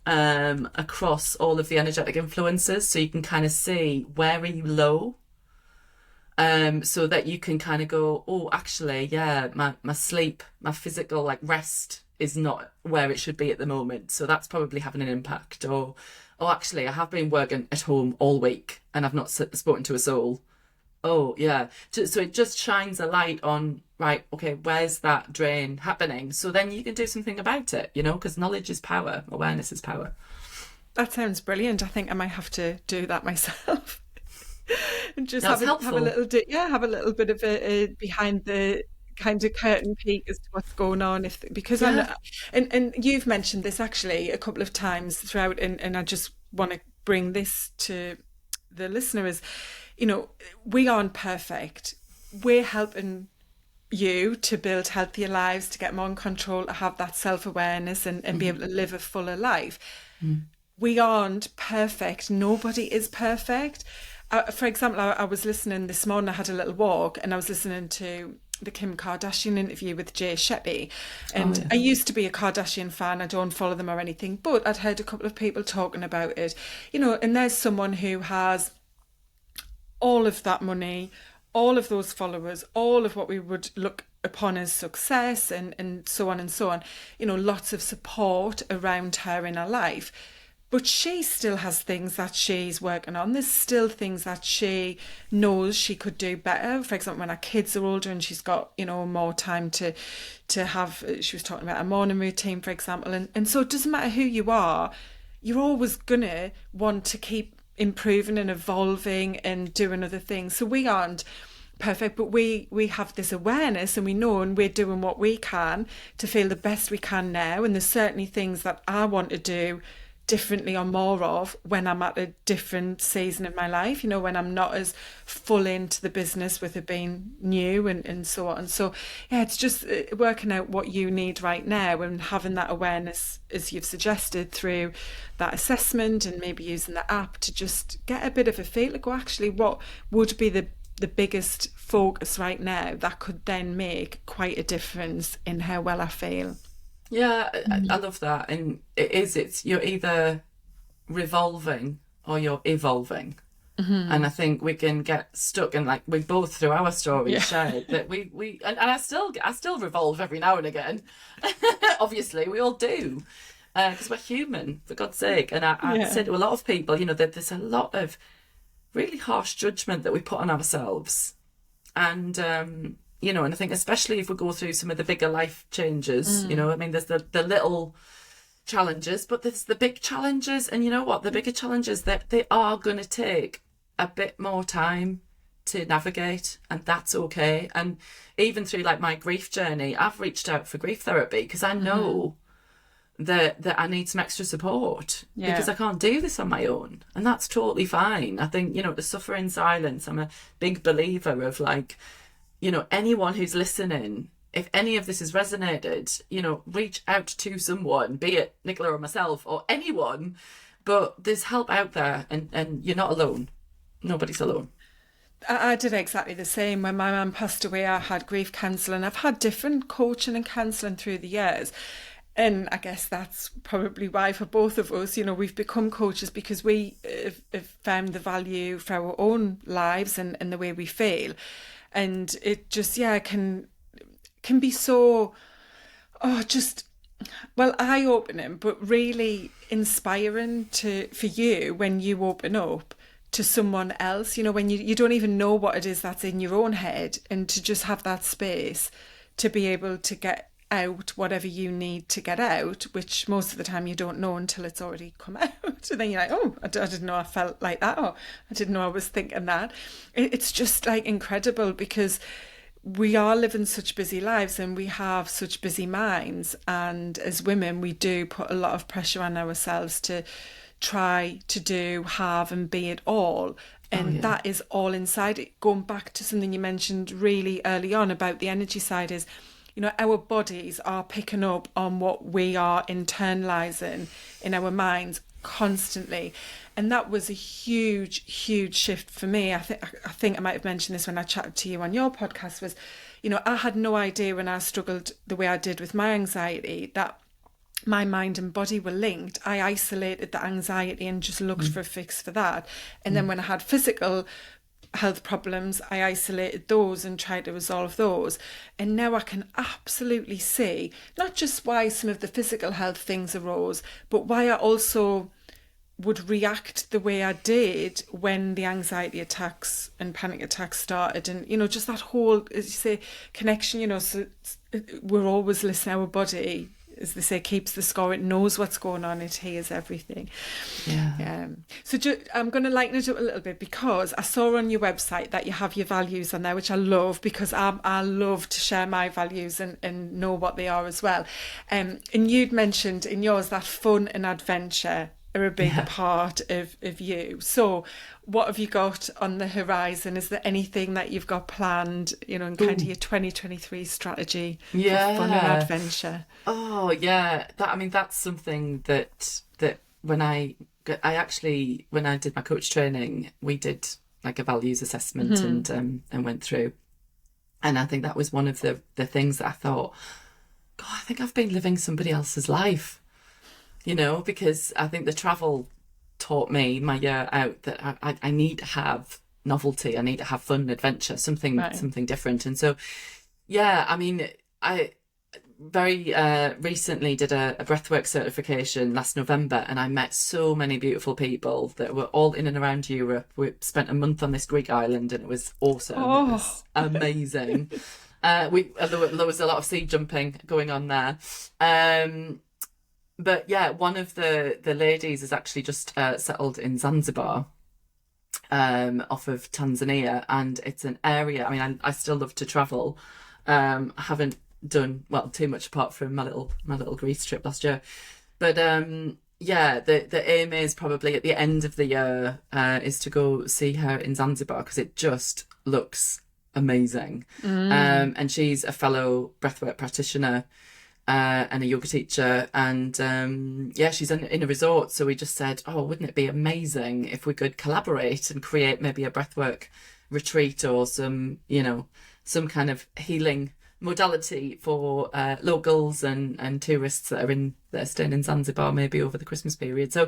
across all of the energetic influences. So you can kind of see, where are you low? So that you can kind of go, oh, actually, my sleep, my physical rest is not where it should be at the moment. So that's probably having an impact. Or actually, I have been working at home all week and I've not spoken to a soul. Oh, yeah. So it just shines a light on, right, okay, where's that drain happening? So then you can do something about it, because knowledge is power, awareness is power. That sounds brilliant. I think I might have to do that myself. And just have a little bit of a behind the kind of curtain peek as to what's going on, and you've mentioned this actually a couple of times throughout, and I just want to bring this to the listeners. We aren't perfect. We're helping you to build healthier lives, to get more in control, to have that self-awareness and be able to live a fuller life. We aren't perfect. Nobody is perfect. For example, I was listening this morning, I had a little walk, and I was listening to the Kim Kardashian interview with Jay Shetty. And I used to be a Kardashian fan. I don't follow them or anything, but I'd heard a couple of people talking about it, and there's someone who has all of that money, all of those followers, all of what we would look upon as success and so on and so on, lots of support around her in her life. But she still has things that she's working on. There's still things that she knows she could do better. For example, when her kids are older and she's got, more time to have, she was talking about a morning routine, for example. And so it doesn't matter who you are, you're always going to want to keep improving and evolving and doing other things. So we aren't perfect, but we have this awareness, and we know, and we're doing what we can to feel the best we can now. And there's certainly things that I want to do differently or more of when I'm at a different season in my life, when I'm not as full into the business with it being new and so on. So it's just working out what you need right now and having that awareness, as you've suggested, through that assessment and maybe using the app to just get a bit of a feel, like, actually, what would be the biggest focus right now that could then make quite a difference in how well I feel. Yeah, I love that. And it's you're either revolving or you're evolving. And I think we can get stuck in, we both through our stories shared that we and I still revolve every now and again. Obviously, we all do, because we're human, for God's sake. And I say to a lot of people, that there's a lot of really harsh judgment that we put on ourselves, and and I think especially if we go through some of the bigger life changes, there's the little challenges, but there's the big challenges. And the bigger challenges, that they are going to take a bit more time to navigate, and that's okay. And even through my grief journey, I've reached out for grief therapy because I know that I need some extra support because I can't do this on my own. And that's totally fine. I think, to suffer in silence, I'm a big believer of like, anyone who's listening, if any of this has resonated, reach out to someone, be it Nicola or myself or anyone, but there's help out there and you're not alone. Nobody's alone. I did exactly the same. When my mum passed away, I had grief counselling. I've had different coaching and counselling through the years. And I guess that's probably why for both of us, we've become coaches because we have found the value for our own lives and the way we feel. And it just, can be so, eye-opening, but really inspiring for you when you open up to someone else, when you don't even know what it is that's in your own head, and to just have that space to be able to get out whatever you need to get out, which most of the time you don't know until it's already come out. And then you're like, oh, I didn't know I felt like that, or I didn't know I was thinking that. It's just like incredible because we are living such busy lives and we have such busy minds. And as women, we do put a lot of pressure on ourselves to try to do, have and be it all. And that is all inside it. Going back to something you mentioned really early on about the energy side is, our bodies are picking up on what we are internalizing in our minds constantly. And that was a huge, huge shift for me. I think I might have mentioned this when I chatted to you on your podcast was, I had no idea when I struggled the way I did with my anxiety that my mind and body were linked. I isolated the anxiety and just looked for a fix for that. And then when I had physical health problems, I isolated those and tried to resolve those. And now I can absolutely see not just why some of the physical health things arose, but why I also would react the way I did when the anxiety attacks and panic attacks started. And, just that whole, as you say, connection, so we're always listening. Our body, as they say, keeps the score. It knows what's going on. It hears everything. Yeah. So I'm going to lighten it up a little bit because I saw on your website that you have your values on there, which I love because I love to share my values and know what they are as well. And you'd mentioned in yours that fun and adventure are a big part of you. So what have you got on the horizon? Is there anything that you've got planned, in kind of your 2023 strategy for fun and adventure? Oh, yeah. That's something that when I did my coach training, we did like a values assessment and went through. And I think that was one of the things that I thought, God, I think I've been living somebody else's life. Because I think the travel taught me my year out that I need to have novelty. I need to have fun and adventure, something different. And so, I very recently did a breathwork certification last November, and I met so many beautiful people that were all in and around Europe. We spent a month on this Greek island and it was awesome. It was amazing. There was a lot of sea jumping going on there. But yeah, one of the ladies is actually just settled in Zanzibar, off of Tanzania, and it's an area. I still love to travel. I haven't done too much apart from my little Greece trip last year, but the aim is probably at the end of the year is to go see her in Zanzibar because it just looks amazing. And she's a fellow breathwork practitioner. And a yoga teacher, and she's in a resort, so we just said, wouldn't it be amazing if we could collaborate and create maybe a breathwork retreat or some kind of healing modality for locals and tourists that are staying in Zanzibar maybe over the Christmas period. So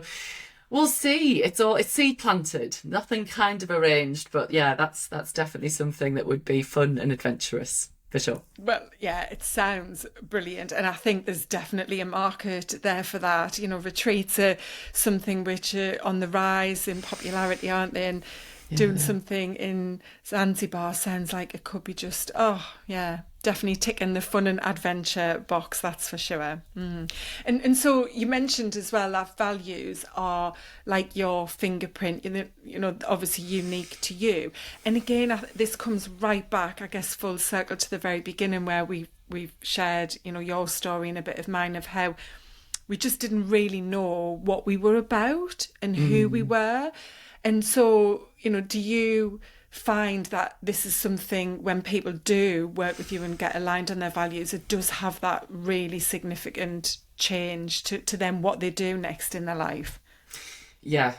we'll see. It's seed planted, nothing kind of arranged, but that's definitely something that would be fun and adventurous. For sure. Well, yeah, it sounds brilliant. And I think there's definitely a market there for that. Retreats are something which are on the rise in popularity, aren't they? And doing something in Zanzibar sounds like it could be just, definitely ticking the fun and adventure box, that's for sure. And so you mentioned as well that values are like your fingerprint, obviously unique to you. And again, this comes right back, I guess, full circle to the very beginning where we've shared, your story and a bit of mine of how we just didn't really know what we were about and who we were. And so, do you find that this is something when people do work with you and get aligned on their values, it does have that really significant change to them what they do next in their life? Yeah.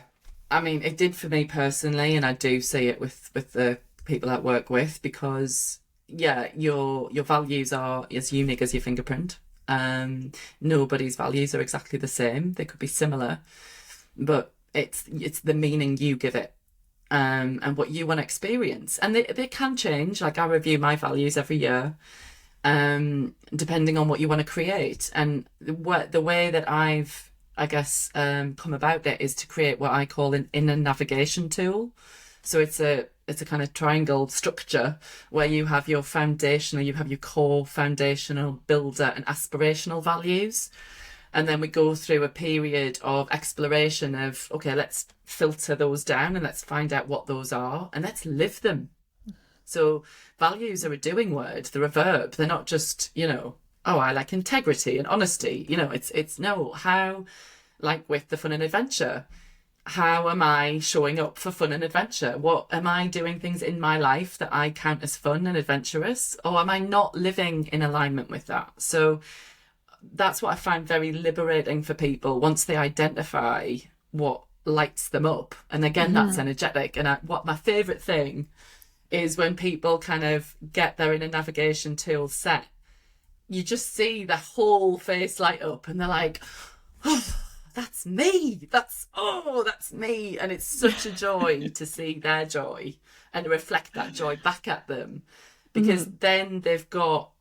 I mean, it did for me personally, and I do see it with the people I work with, because your values are as unique as your fingerprint. Nobody's values are exactly the same. They could be similar, but it's the meaning you give it, and what you want to experience. And they can change. Like, I review my values every year, depending on what you want to create. And the way that I've, I guess, come about it is to create what I call an inner navigation tool. So it's a kind of triangle structure where you have your foundational, you have your core foundational, builder and aspirational values. And then we go through a period of exploration of, okay, let's filter those down and let's find out what those are and let's live them. So values are a doing word, they're a verb. They're not just, oh, I like integrity and honesty. It's no, how, like with the fun and adventure, how am I showing up for fun and adventure? What am I doing things in my life that I count as fun and adventurous? Or am I not living in alignment with that? So that's what I find very liberating for people once they identify what lights them up. And again, that's energetic. And what my favourite thing is when people kind of get their inner navigation tool set, you just see the whole face light up and they're like, oh, that's me. That's me. And it's such a joy to see their joy and reflect that joy back at them, because then they've got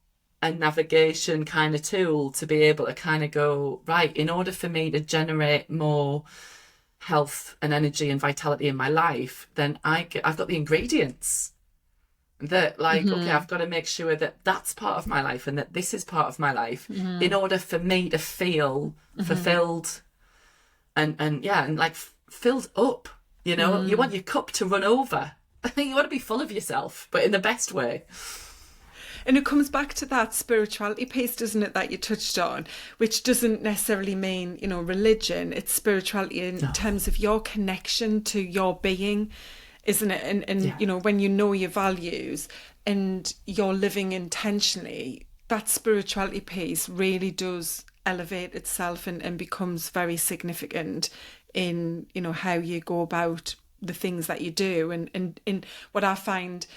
a navigation kind of tool to be able to kind of go, right, in order for me to generate more health and energy and vitality in my life, then I've got the ingredients that, like, okay, I've got to make sure that that's part of my life and that this is part of my life in order for me to feel fulfilled and like filled up. You want your cup to run over. You want to be full of yourself, but in the best way. And it comes back to that spirituality piece, doesn't it, that you touched on, which doesn't necessarily mean, religion. It's spirituality in terms of your connection to your being, isn't it? And when you know your values and you're living intentionally, that spirituality piece really does elevate itself and becomes very significant in, how you go about the things that you do. And what I find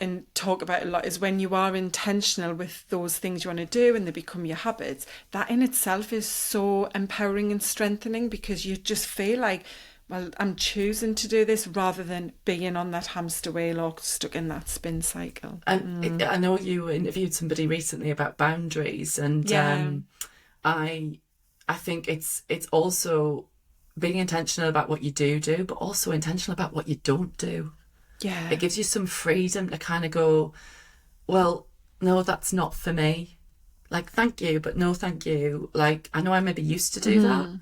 and talk about a lot is when you are intentional with those things you want to do and they become your habits, that in itself is so empowering and strengthening, because you just feel like, well, I'm choosing to do this rather than being on that hamster wheel or stuck in that spin cycle. And I know you interviewed somebody recently about boundaries, and I think it's also being intentional about what you do, but also intentional about what you don't do. Yeah. It gives you some freedom to kind of go, well, no, that's not for me. Like, thank you, but no, thank you. Like, I know I maybe used to do that,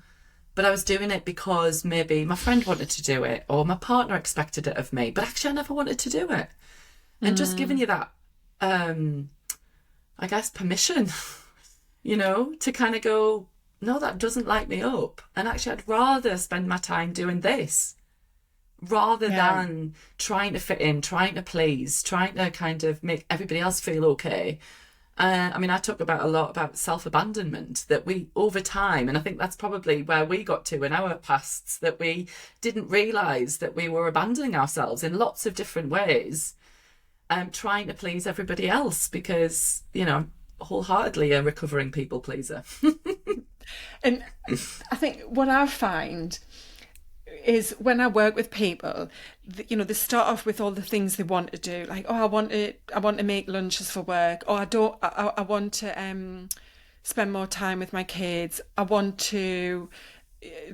but I was doing it because maybe my friend wanted to do it or my partner expected it of me, but actually I never wanted to do it. And just giving you that, I guess, permission, to kind of go, no, that doesn't light me up. And actually, I'd rather spend my time doing this rather than trying to fit in, trying to please, trying to kind of make everybody else feel okay. I talk about a lot about self-abandonment, that we, over time, and I think that's probably where we got to in our pasts, that we didn't realise that we were abandoning ourselves in lots of different ways, trying to please everybody else, because, wholeheartedly a recovering people pleaser. And I think what I find is when I work with people, they start off with all the things they want to do, like, oh, I want to make lunches for work, or I want to spend more time with my kids, I want to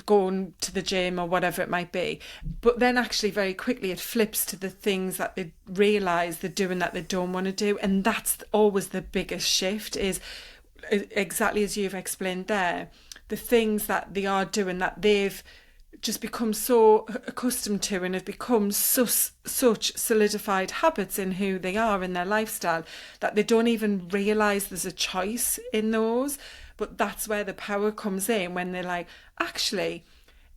go to the gym or whatever it might be. But then actually very quickly it flips to the things that they realise they're doing that they don't want to do, and that's always the biggest shift, is exactly as you've explained there, the things that they are doing that they've just become so accustomed to and have become such solidified habits in who they are in their lifestyle that they don't even realise there's a choice in those. But that's where the power comes in, when they're like, actually,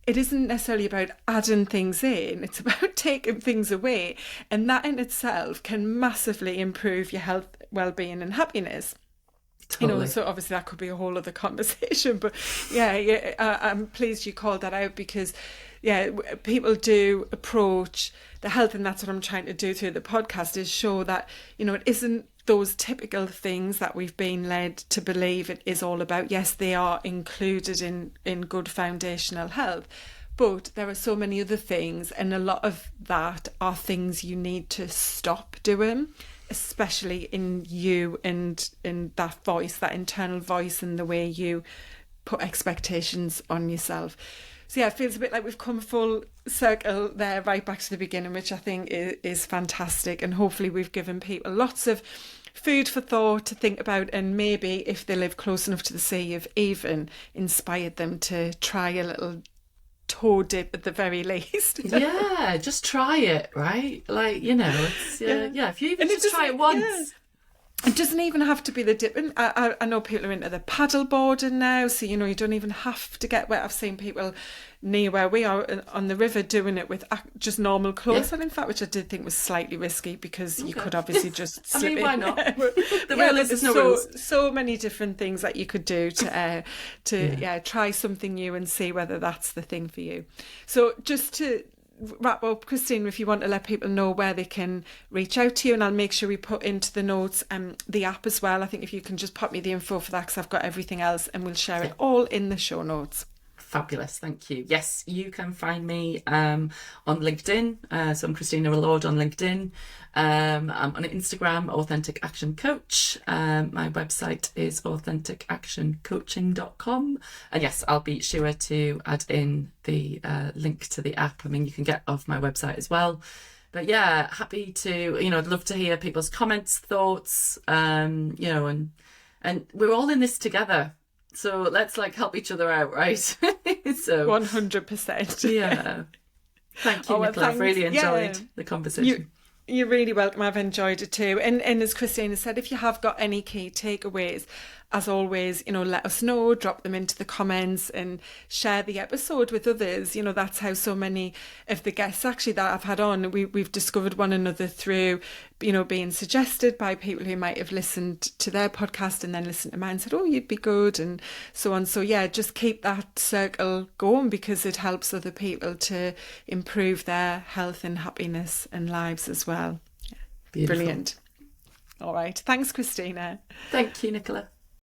it isn't necessarily about adding things in, it's about taking things away. And that in itself can massively improve your health, well-being and happiness. Totally. So obviously that could be a whole other conversation, but I'm pleased you called that out, because people do approach the health, and that's what I'm trying to do through the podcast, is show that, it isn't those typical things that we've been led to believe it is all about. Yes, they are included in good foundational health, but there are so many other things, and a lot of that are things you need to stop doing, especially in you and in that voice, that internal voice, and the way you put expectations on yourself. So it feels a bit like we've come full circle there, right back to the beginning, which I think is fantastic. And hopefully we've given people lots of food for thought to think about, and maybe if they live close enough to the sea, you've even inspired them to try a little toe dip at the very least. Yeah, just try it, right? Like, it's if you even just try it once. Yeah. It doesn't even have to be the dipping. I know people are into the paddle boarding now, so you don't even have to get wet. I've seen people near where we are on the river doing it with just normal clothes on, in fact, which I did think was slightly risky, because you could obviously just slip in. Why not? The real is there's no rules. So many different things that you could do to try something new and see whether that's the thing for you. So just to wrap up, Christine, if you want to let people know where they can reach out to you, and I'll make sure we put into the notes the app as well. I think if you can just pop me the info for that, because I've got everything else, and we'll share it all in the show notes. Fabulous, thank you. Yes, you can find me on LinkedIn. So I'm Christina Lord on LinkedIn. I'm on Instagram, Authentic Action Coach. My website is authenticactioncoaching.com. And yes, I'll be sure to add in the link to the app. I mean, you can get off my website as well. But yeah, happy to, I'd love to hear people's comments, thoughts, and we're all in this together. So let's help each other out, right? So 100%. Yeah. Thank you, Nicola. I've really enjoyed the conversation. You're really welcome. I've enjoyed it too. And as Christina said, if you have got any key takeaways, as always, let us know, drop them into the comments, and share the episode with others. That's how so many of the guests actually that I've had on, we've discovered one another through, being suggested by people who might have listened to their podcast and then listened to mine and said, oh, you'd be good, and so on. So yeah, just keep that circle going, because it helps other people to improve their health and happiness and lives as well. Beautiful. Brilliant. All right. Thanks, Christina. Thank you, Nicola.